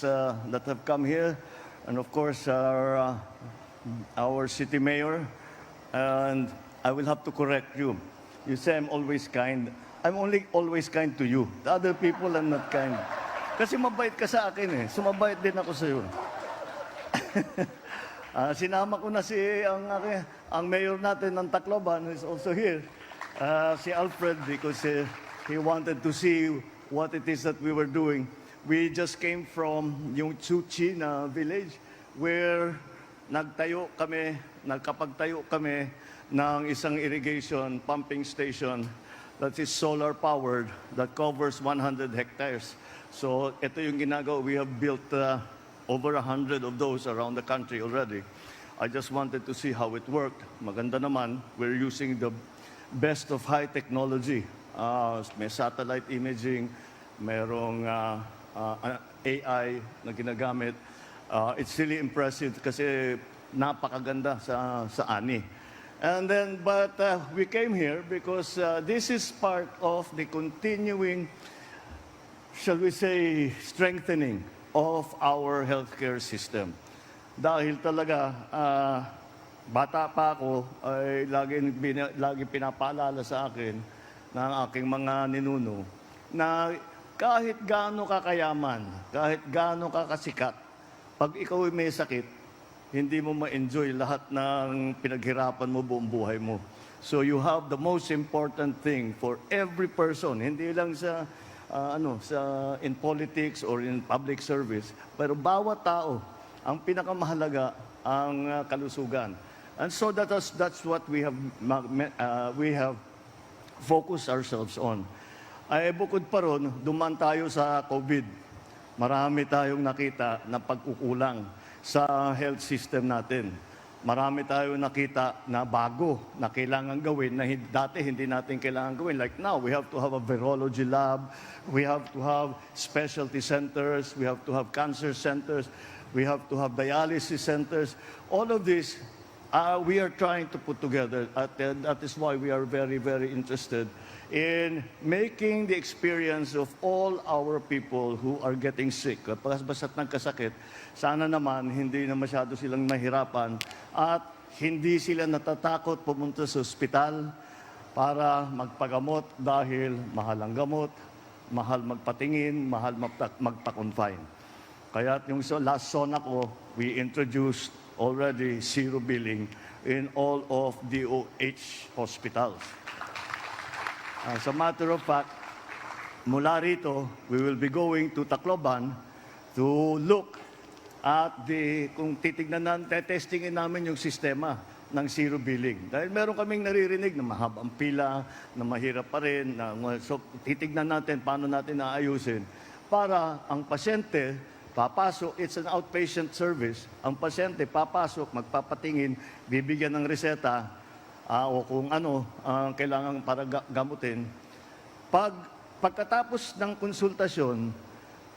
that have come here, and of course our city mayor. And I will have to correct you. You say I'm always kind. I'm only always kind to you. The other people, I'm not kind. Kasi mabait ka sa akin eh. So mabait din ako sa iyo. Sinama ko na ang mayor natin ng Tacloban, who is also here, si Alfred, because he wanted to see what it is that we were doing. We just came from yung Tsuchi na village where nagkapagtayo kami ng isang irrigation pumping station that is solar powered that covers 100 hectares. So ito yung ginagawa. We have built over 100 of those around the country already. I just wanted to see how it worked. Maganda naman. We're using the best of high technology. May satellite imaging, merong AI na ginagamit. It's really impressive kasi napakaganda sa ani. And then, but we came here because this is part of the continuing, shall we say, strengthening of our healthcare system. Dahil talaga, bata pa ako, ay lagi pinapaalala sa akin ng aking mga ninuno na kahit gaano kakayaman, kahit gaano kakasikat, pag ikaw ay may sakit, hindi mo ma-enjoy lahat ng pinaghirapan mo buong buhay mo. So you have the most important thing for every person, hindi lang in politics or in public service, pero bawat tao, ang pinakamahalaga ang kalusugan. And so that's what we have focused ourselves on. Ay bukod pa ron, duman tayo sa COVID. Marami tayong nakita na pagkukulang sa health system natin. Marami tayong nakita na bago na kailangan gawin na dati hindi natin kailangan gawin. Like now, we have to have a virology lab, we have to have specialty centers, we have to have cancer centers, we have to have dialysis centers. All of this, we are trying to put together. That is why we are very, very interested in making the experience of all our people who are getting sick. Basta't nagkasakit, sana naman hindi na masyado silang mahirapan at hindi sila natatakot pumunta sa ospital para magpagamot dahil mahal ang gamot, mahal magpatingin, mahal magpa-confine. Kaya yung last SONA ko, we introduced already zero billing in all of DOH hospitals. As a matter of fact, mula rito, we will be going to Tacloban to look at kung titignan natin, testingin namin yung sistema ng zero billing. Dahil meron kaming naririnig na mahabang pila, na mahirap pa rin, so titignan natin paano natin naayusin para ang pasyente papasok, it's an outpatient service, ang pasyente papasok, magpapatingin, bibigyan ng reseta, o kung ano ang kailangan para gamutin. Pagkatapos ng konsultasyon,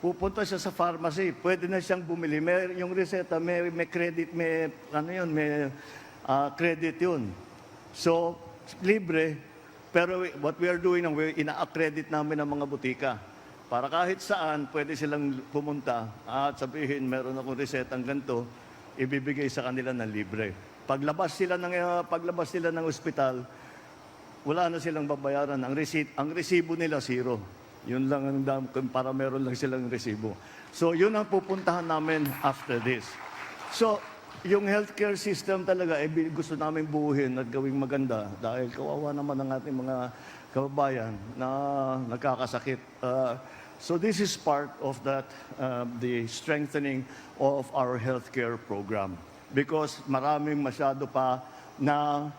pupunta siya sa pharmacy, pwede na siyang bumili. Yung reseta, may credit, may credit yun. So, libre, pero what we are doing, ina-accredit namin ang mga butika. Para kahit saan, pwede silang pumunta at sabihin, meron akong resetang ganito, ibibigay sa kanila ng libre. Paglabas nila ng ospital, wala na silang babayaran. Ang resibo nila, zero. Yun lang para meron lang silang resibo. So, yun ang pupuntahan namin after this. So, yung healthcare system talaga, gusto namin buuhin at gawing maganda dahil kawawa naman ang ating mga kababayan na nagkakasakit. So, this is part of that, the strengthening of our healthcare program. Because maraming masyado pa na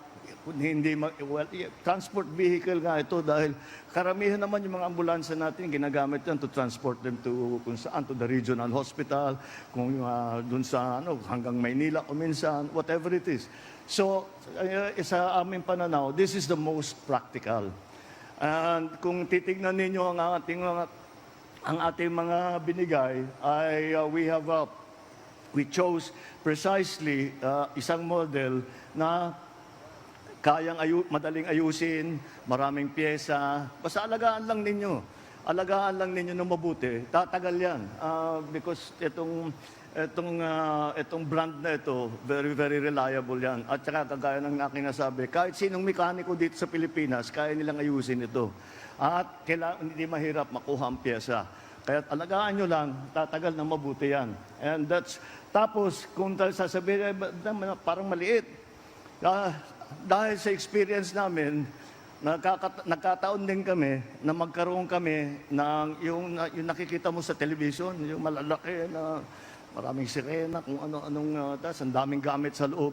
transport vehicle nga ito dahil karamihan naman yung mga ambulansya natin ginagamit yan to transport them to kung saan, to the regional hospital, kung dun sa hanggang Maynila o minsan, whatever it is. So, sa aming pananaw, this is the most practical. And kung titignan ninyo ang ating mga binigay, we chose precisely isang model na kayang madaling ayusin, maraming pyesa. Basta alagaan lang ninyo. alagaan lang ninyo ng mabuti, tatagal yan. Because itong brand na ito, very, very reliable yan. At saka kagaya ng aking nasabi, kahit sinong mekaniko dito sa Pilipinas, kaya nilang ayusin ito. At hindi mahirap makuha ang pyesa. Kaya alagaan nyo lang, tatagal ng mabuti yan. And tapos, kung sasabihin, parang maliit. Dahil sa experience namin, nagkataon din kami na magkaroon kami ng yung nakikita mo sa television, yung malalaki na maraming sirena, kung ano-anong, tas ang daming gamit sa loob.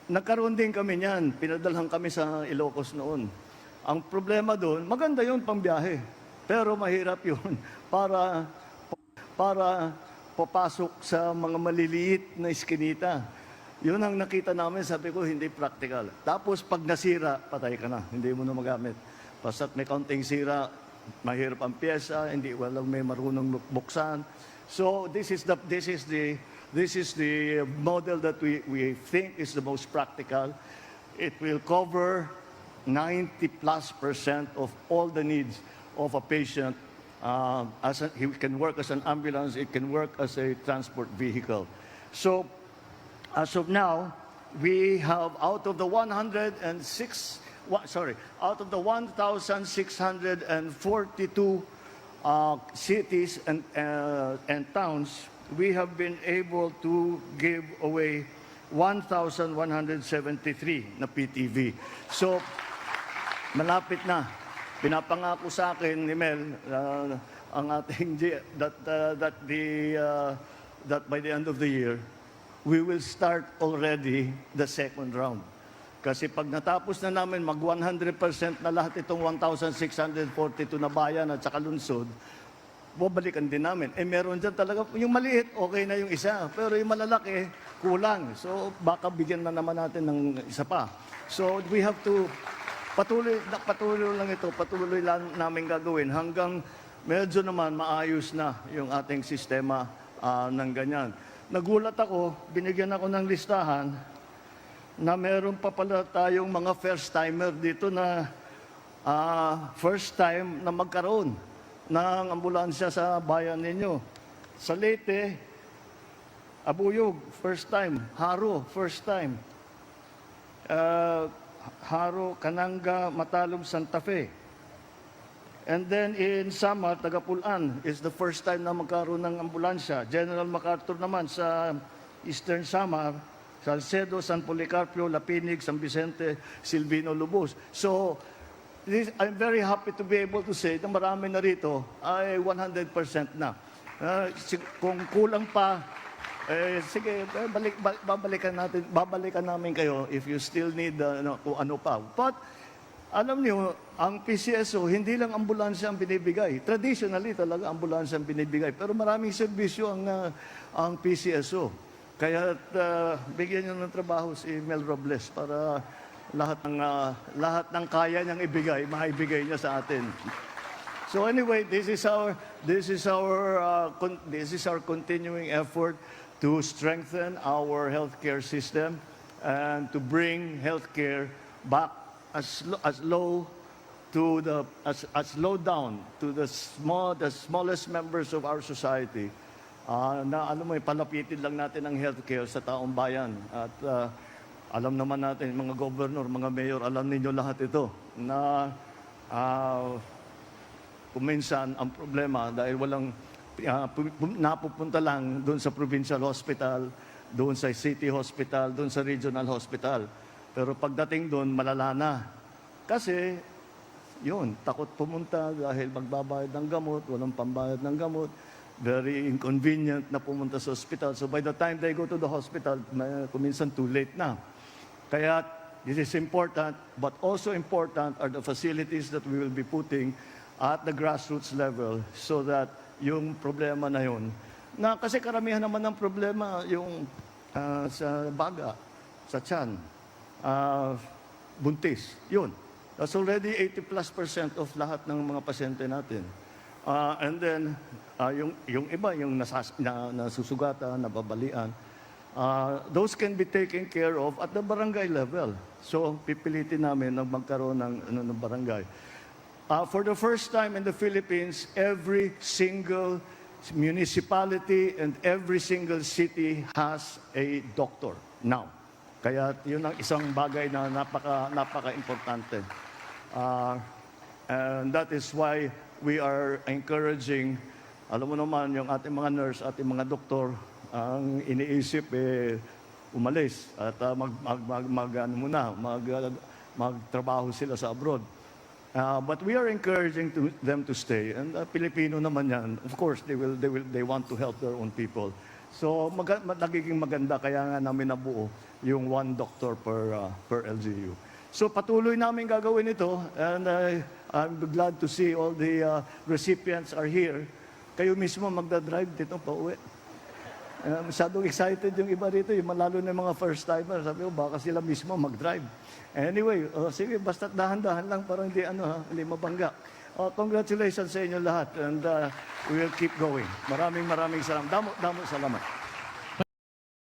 Nagkaroon din kami niyan, pinadalhan kami sa Ilocos noon. Ang problema doon, maganda yun pang biyahe, pero mahirap yun para papasok sa mga maliliit na iskinita. Yun ang nakita namin, sabi ko, hindi practical. Tapos pag nasira, patay ka na, hindi mo na magamit. Basta't may kaunting sira, mahirap ang pyesa, hindi walang may marunong buksan. So this is the model that we think is the most practical. It will cover 90+% of all the needs of a patient. He can work as an ambulance, it can work as a transport vehicle. So as of now, we have out of the 1,642 cities and towns, we have been able to give away 1,173 na PTV. So, malapit na. Pinapangako sa akin ni Mel ang ating that by the end of the year, we will start already the second round. Kasi pag natapos na namin mag 100% na lahat itong 1,642 na bayan at saka lungsod, babalikan din namin. Meron dyan talaga, yung maliit, okay na yung isa. Pero yung malalaki, kulang. So baka bigyan na naman natin ng isa pa. So we have to, patuloy lang ito, patuloy lang namin gagawin hanggang medyo naman maayos na yung ating sistema ng ganyan. Nagulat ako, binigyan ako ng listahan na meron pa pala tayong mga first-timer dito na first time na magkaroon ng ambulansya sa bayan ninyo. Sa Leyte, Abuyog, first time. Haro, first time. Haro, Cananga, Matalog, Santa Fe. And then in Samar, Tagapulan is the first time na magkaroon ng ambulansya. General MacArthur naman sa Eastern Samar, Salcedo, San Policarpio, Lapinig, San Vicente, Silvino, Lubos. So, I'm very happy to be able to say na marami na rito ay 100% na. Kung kulang pa, sige, babalikan namin kayo if you still need kung ano pa. But, alam niyo, ang PCSO, hindi lang ambulansya ang binibigay. Traditionally talaga ambulansya ang binibigay. Pero maraming serbisyo ang PCSO. Kaya bigyan niyo ng trabaho si Mel Robles para lahat ng kaya niyang ibigay, maibigay niya sa atin. So anyway, this is our continuing effort to strengthen our healthcare system and to bring healthcare back as low down to the smallest members of our society. Na alam mo, palapitin lang natin ang healthcare sa taong bayan. At alam naman natin, mga governor, mga mayor, alam ninyo lahat ito na kuminsan ang problema dahil walang napupunta lang doon sa provincial hospital, doon sa city hospital, doon sa regional hospital. Pero pagdating doon, malala na. Kasi, yun, takot pumunta dahil magbabayad ng gamot, walang pambayad ng gamot, very inconvenient na pumunta sa hospital. So by the time they go to the hospital, kuminsan too late na. Kaya, this is important, but also important are the facilities that we will be putting at the grassroots level so that yung problema na yun, na kasi karamihan naman ng problema yung sa baga, sa tiyan, buntis. Yun. That's already 80+% of lahat ng mga pasyente natin. And then, yung iba, yung nasusugatan, nababalian, those can be taken care of at the barangay level. So, pipilitin namin na magkaroon ng barangay. For the first time in the Philippines, every single municipality and every single city has a doctor now. Kaya yun ang isang bagay na napaka-importante. And that is why we are encouraging, alam mo naman, yung ating mga nurse, ating mga doktor, ang iniisip umalis at magtrabaho sila sa abroad. But we are encouraging them to stay. And Pilipino naman yan. Of course, they want to help their own people. So nagiging maganda kaya nga namin nabuo yung one doctor per LGU. So patuloy namin gagawin ito, and I'm glad to see all the recipients are here. Kayo mismo magdadrive dito pa uwi. Masyadong excited yung iba rito, yung lalo na yung mga first timer. Sabi ko, baka sila mismo mag-drive. Anyway, sige, basta dahan-dahan lang para hindi mabangga. Congratulations sa inyo lahat, and we will keep going. Maraming salamat. Damo salamat.